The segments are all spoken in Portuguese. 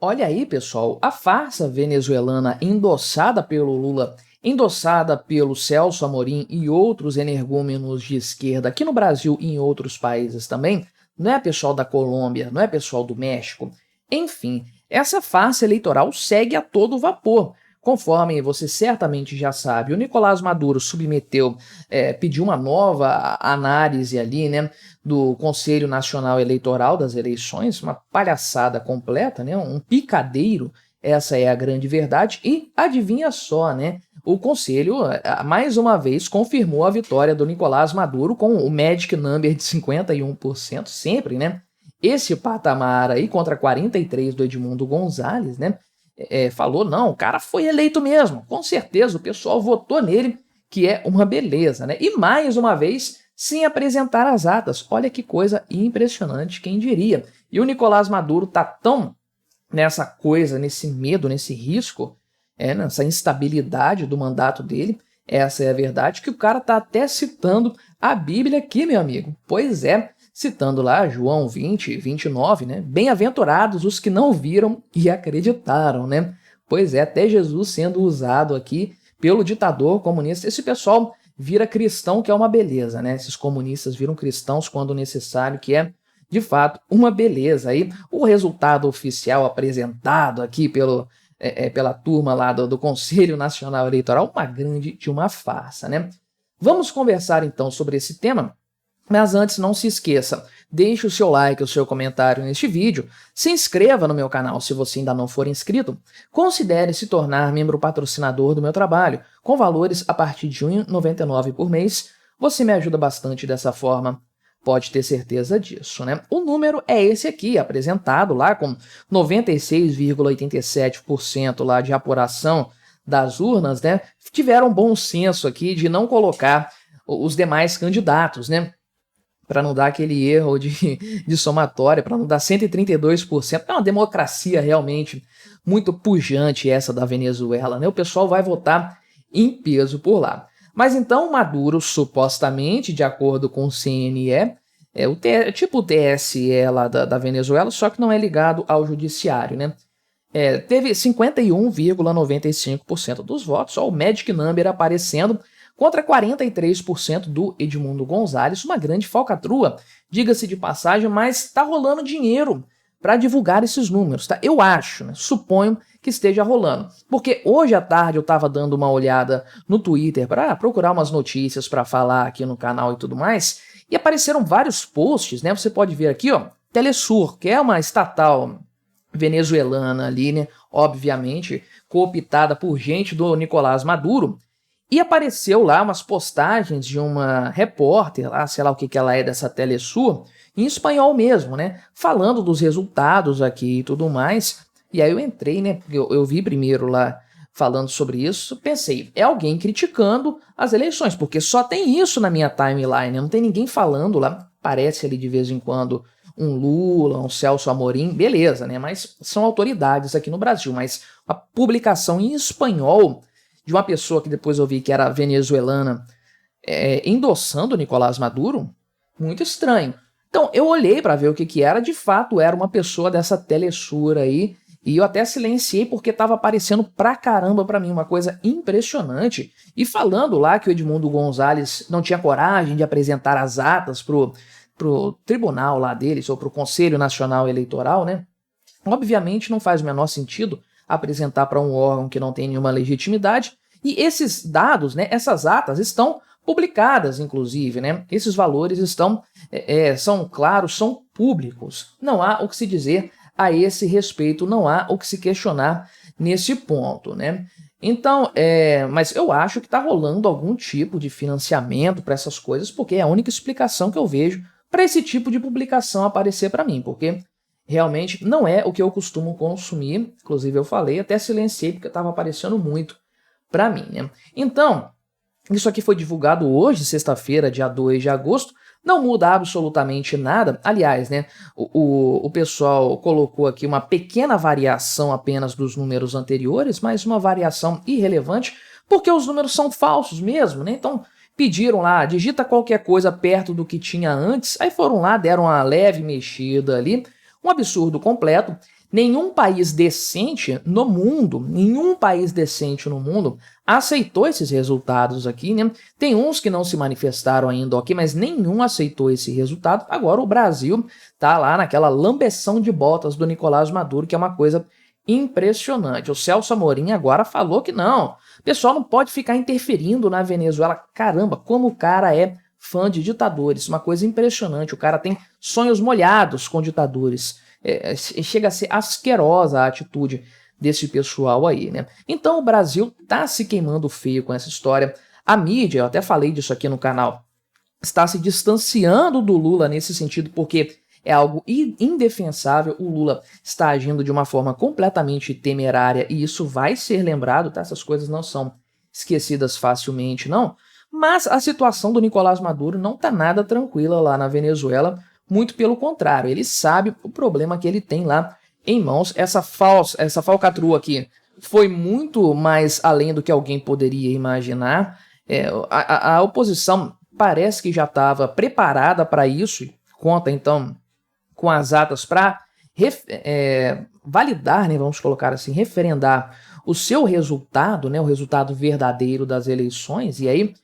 Olha aí, pessoal, a farsa venezuelana endossada pelo Lula, endossada pelo Celso Amorim e outros energúmenos de esquerda aqui no Brasil e em outros países também, não é pessoal da Colômbia, não é pessoal do México. Enfim, essa farsa eleitoral segue a todo vapor. Conforme você certamente já sabe, o Nicolás Maduro pediu uma nova análise ali, né, do Conselho Nacional Eleitoral das eleições, uma palhaçada completa, né, um picadeiro, essa é a grande verdade, e adivinha só, né, o Conselho, mais uma vez, confirmou a vitória do Nicolás Maduro com o Magic Number de 51%, sempre, né, esse patamar aí contra 43% do Edmundo Gonzalez, né, falou, não, o cara foi eleito mesmo, com certeza o pessoal votou nele, que é uma beleza, né? E mais uma vez, sem apresentar as atas. Olha que coisa impressionante, quem diria. E o Nicolás Maduro tá tão nessa coisa, nesse medo, nesse risco, nessa instabilidade do mandato dele, essa é a verdade, que o cara tá até citando a Bíblia aqui, meu amigo. Pois é, citando lá João 20, 29, né? Bem-aventurados os que não viram e acreditaram, né? Pois é, até Jesus sendo usado aqui pelo ditador comunista. Esse pessoal vira cristão, que é uma beleza, né? Esses comunistas viram cristãos quando necessário, que é, de fato, uma beleza. Aí o resultado oficial apresentado aqui pela turma lá do Conselho Nacional Eleitoral, uma grande de uma farsa, né? Vamos conversar então sobre esse tema, mas antes não se esqueça, deixe o seu like, o seu comentário neste vídeo, se inscreva no meu canal se você ainda não for inscrito, considere se tornar membro patrocinador do meu trabalho, com valores a partir de R$ 1,99 por mês, você me ajuda bastante dessa forma, pode ter certeza disso, né? O número é esse aqui, apresentado lá com 96,87% lá de apuração das urnas, né? Tiveram bom senso aqui de não colocar os demais candidatos, né? Para não dar aquele erro de somatória, para não dar 132%. É uma democracia realmente muito pujante essa da Venezuela, né? O pessoal vai votar em peso por lá. Mas então Maduro, supostamente, de acordo com o CNE, tipo o TSE lá da Venezuela, só que não é ligado ao judiciário, né? Teve 51,95% dos votos, só o Magic Number aparecendo, contra 43% do Edmundo Gonzalez, uma grande falcatrua, diga-se de passagem, mas está rolando dinheiro para divulgar esses números, tá? Eu acho, né? Suponho que esteja rolando, porque hoje à tarde eu estava dando uma olhada no Twitter para procurar umas notícias para falar aqui no canal e tudo mais, e apareceram vários posts, né? Você pode ver aqui, ó, Telesur, que é uma estatal venezuelana ali, né? Obviamente, cooptada por gente do Nicolás Maduro, e apareceu lá umas postagens de uma repórter, lá, sei lá o que ela é dessa Telesur, em espanhol mesmo, né? Falando dos resultados aqui e tudo mais. E aí eu entrei, né? Eu vi primeiro lá falando sobre isso, pensei, é alguém criticando as eleições, porque só tem isso na minha timeline, não tem ninguém falando lá. Aparece ali de vez em quando um Lula, um Celso Amorim, beleza, né? Mas são autoridades aqui no Brasil, mas a publicação em espanhol de uma pessoa que depois eu vi que era venezuelana, endossando o Nicolás Maduro, muito estranho. Então eu olhei para ver o que era, de fato era uma pessoa dessa Telesur aí, e eu até silenciei porque estava aparecendo pra caramba para mim, uma coisa impressionante, e falando lá que o Edmundo Gonzalez não tinha coragem de apresentar as atas pro tribunal lá deles, ou pro Conselho Nacional Eleitoral, né? Obviamente não faz o menor sentido apresentar para um órgão que não tem nenhuma legitimidade, e esses dados, né, essas atas estão publicadas, inclusive, né? Esses valores são claros, são públicos. Não há o que se dizer a esse respeito, não há o que se questionar nesse ponto, né? Então, mas eu acho que está rolando algum tipo de financiamento para essas coisas, porque é a única explicação que eu vejo para esse tipo de publicação aparecer para mim, porque realmente não é o que eu costumo consumir, inclusive eu falei, até silenciei porque estava aparecendo muito para mim, né? Então, isso aqui foi divulgado hoje, sexta-feira, dia 2 de agosto, não muda absolutamente nada. Aliás, né, o pessoal colocou aqui uma pequena variação apenas dos números anteriores, mas uma variação irrelevante, porque os números são falsos mesmo, né? Então, pediram lá, digita qualquer coisa perto do que tinha antes, aí foram lá, deram uma leve mexida ali, um absurdo completo. Nenhum país decente no mundo, aceitou esses resultados aqui, né? Tem uns que não se manifestaram ainda aqui, mas nenhum aceitou esse resultado. Agora o Brasil tá lá naquela lambeção de botas do Nicolás Maduro, que é uma coisa impressionante. O Celso Amorim agora falou que não, o pessoal não pode ficar interferindo na Venezuela. Caramba, como o cara é fã de ditadores, uma coisa impressionante. O cara tem sonhos molhados com ditadores. Chega a ser asquerosa a atitude desse pessoal aí, né? Então o Brasil tá se queimando feio com essa história. A mídia, eu até falei disso aqui no canal, está se distanciando do Lula nesse sentido, porque é algo indefensável. O Lula está agindo de uma forma completamente temerária e isso vai ser lembrado, tá? Essas coisas não são esquecidas facilmente, não. Mas a situação do Nicolás Maduro não tá nada tranquila lá na Venezuela. Muito pelo contrário, ele sabe o problema que ele tem lá em mãos. Essa falcatrua aqui foi muito mais além do que alguém poderia imaginar. A oposição parece que já estava preparada para isso, conta então com as atas para validar, né, vamos colocar assim, referendar o seu resultado, né, o resultado verdadeiro das eleições. E aí,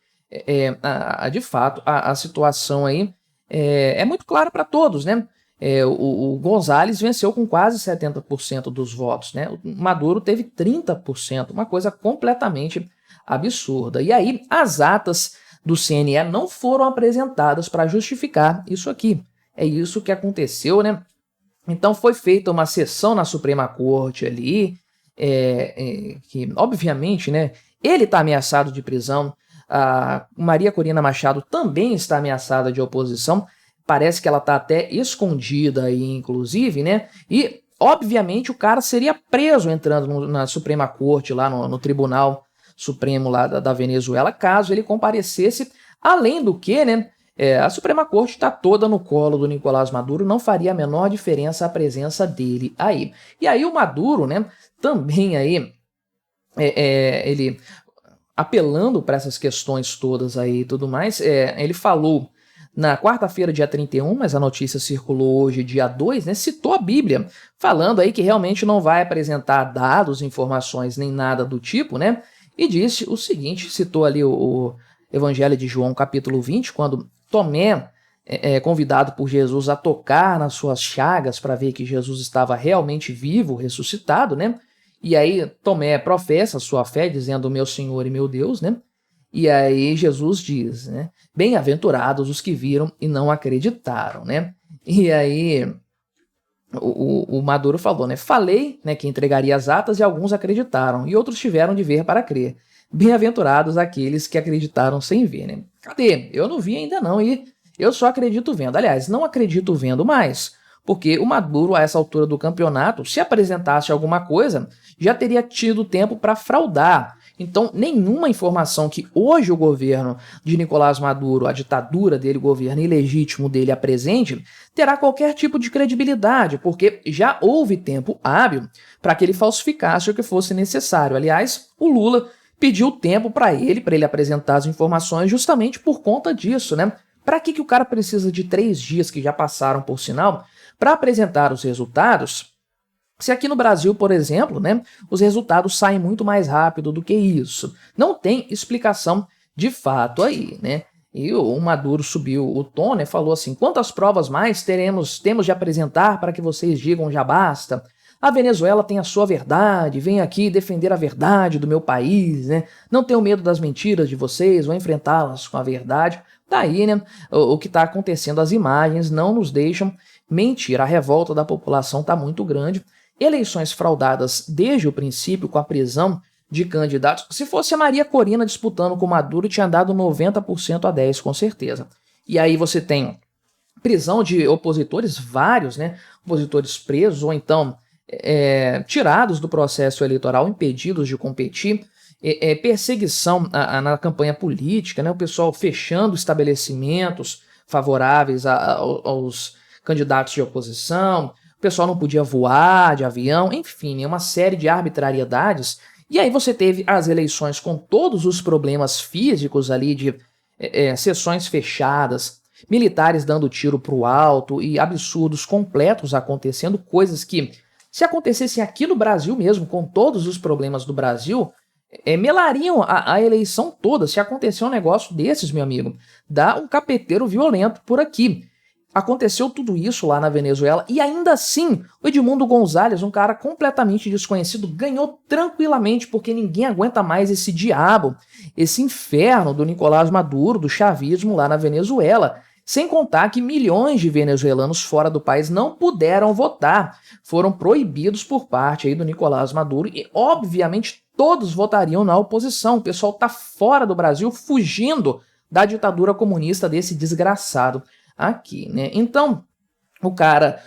de fato, a situação aí é muito clara para todos, né? O González venceu com quase 70% dos votos, né? O Maduro teve 30%, uma coisa completamente absurda. E aí, as atas do CNE não foram apresentadas para justificar isso aqui. É isso que aconteceu, né? Então foi feita uma sessão na Suprema Corte ali, que obviamente, né, ele está ameaçado de prisão. A Maria Corina Machado também está ameaçada de oposição. Parece que ela está até escondida aí, inclusive, né? E, obviamente, o cara seria preso entrando na Suprema Corte, lá no Tribunal Supremo lá da Venezuela, caso ele comparecesse. Além do que, né? A Suprema Corte está toda no colo do Nicolás Maduro, não faria a menor diferença a presença dele aí. E aí o Maduro, né? Também aí, ele apelando para essas questões todas aí e tudo mais, ele falou na quarta-feira, dia 31, mas a notícia circulou hoje, dia 2, né, citou a Bíblia, falando aí que realmente não vai apresentar dados, informações, nem nada do tipo, né, e disse o seguinte, citou ali o Evangelho de João, capítulo 20, quando Tomé é convidado por Jesus a tocar nas suas chagas para ver que Jesus estava realmente vivo, ressuscitado, né, e aí Tomé professa a sua fé, dizendo meu Senhor e meu Deus, né? E aí Jesus diz, né? Bem-aventurados os que viram e não acreditaram, né? E aí o Maduro falou, né? Falei, né, que entregaria as atas e alguns acreditaram e outros tiveram de ver para crer. Bem-aventurados aqueles que acreditaram sem ver, né? Cadê? Eu não vi ainda não e eu só acredito vendo. Aliás, não acredito vendo mais, porque o Maduro, a essa altura do campeonato, se apresentasse alguma coisa, já teria tido tempo para fraudar. Então, nenhuma informação que hoje o governo de Nicolás Maduro, a ditadura dele, o governo ilegítimo dele apresente, terá qualquer tipo de credibilidade, porque já houve tempo hábil para que ele falsificasse o que fosse necessário. Aliás, o Lula pediu tempo para ele apresentar as informações justamente por conta disso, né? Para que o cara precisa de 3 dias, que já passaram por sinal, para apresentar os resultados? Se aqui no Brasil, por exemplo, né, os resultados saem muito mais rápido do que isso. Não tem explicação de fato aí, né? E o Maduro subiu o tom, né, falou assim, quantas provas mais temos de apresentar para que vocês digam já basta? A Venezuela tem a sua verdade, vem aqui defender a verdade do meu país, né? Não tenho medo das mentiras de vocês, vou enfrentá-las com a verdade. Daí, né, o que está acontecendo, as imagens não nos deixam mentir. A revolta da população está muito grande. Eleições fraudadas desde o princípio, com a prisão de candidatos. Se fosse a Maria Corina disputando com Maduro, tinha dado 90% a 10%, com certeza. E aí você tem prisão de opositores, vários, né? Opositores presos ou então tirados do processo eleitoral, impedidos de competir. Perseguição na campanha política, né? O pessoal fechando estabelecimentos favoráveis aos candidatos de oposição. O pessoal não podia voar de avião, enfim, uma série de arbitrariedades. E aí você teve as eleições com todos os problemas físicos ali de sessões fechadas, militares dando tiro pro alto e absurdos completos acontecendo, coisas que Se acontecesse aqui no Brasil mesmo, com todos os problemas do Brasil, melariam a eleição toda. Se acontecer um negócio desses, meu amigo, dá um capeteiro violento por aqui. Aconteceu tudo isso lá na Venezuela e ainda assim o Edmundo González, um cara completamente desconhecido, ganhou tranquilamente porque ninguém aguenta mais esse diabo, esse inferno do Nicolás Maduro, do chavismo lá na Venezuela. Sem contar que milhões de venezuelanos fora do país não puderam votar, foram proibidos por parte aí do Nicolás Maduro e obviamente todos votariam na oposição. O pessoal tá fora do Brasil fugindo da ditadura comunista desse desgraçado aqui, né? Então,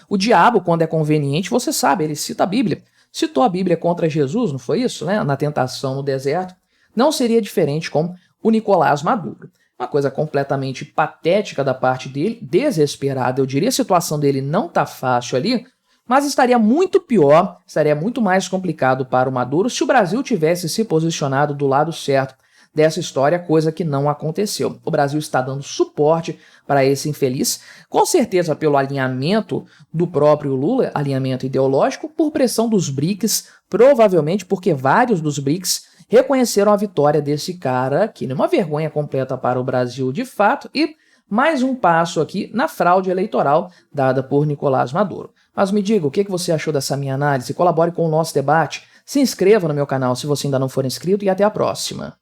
o diabo, quando é conveniente, você sabe, ele cita a Bíblia. Citou a Bíblia contra Jesus, não foi isso, né? Na tentação no deserto. Não seria diferente com o Nicolás Maduro. Uma coisa completamente patética da parte dele, desesperada, eu diria. A situação dele não tá fácil ali, mas estaria muito pior, estaria muito mais complicado para o Maduro se o Brasil tivesse se posicionado do lado certo dessa história, coisa que não aconteceu. O Brasil está dando suporte para esse infeliz, com certeza pelo alinhamento do próprio Lula, alinhamento ideológico, por pressão dos BRICS, provavelmente porque vários dos BRICS reconheceram a vitória desse cara aqui. Uma vergonha completa para o Brasil de fato e mais um passo aqui na fraude eleitoral dada por Nicolás Maduro. Mas me diga, o que você achou dessa minha análise? Colabore com o nosso debate, se inscreva no meu canal se você ainda não for inscrito e até a próxima.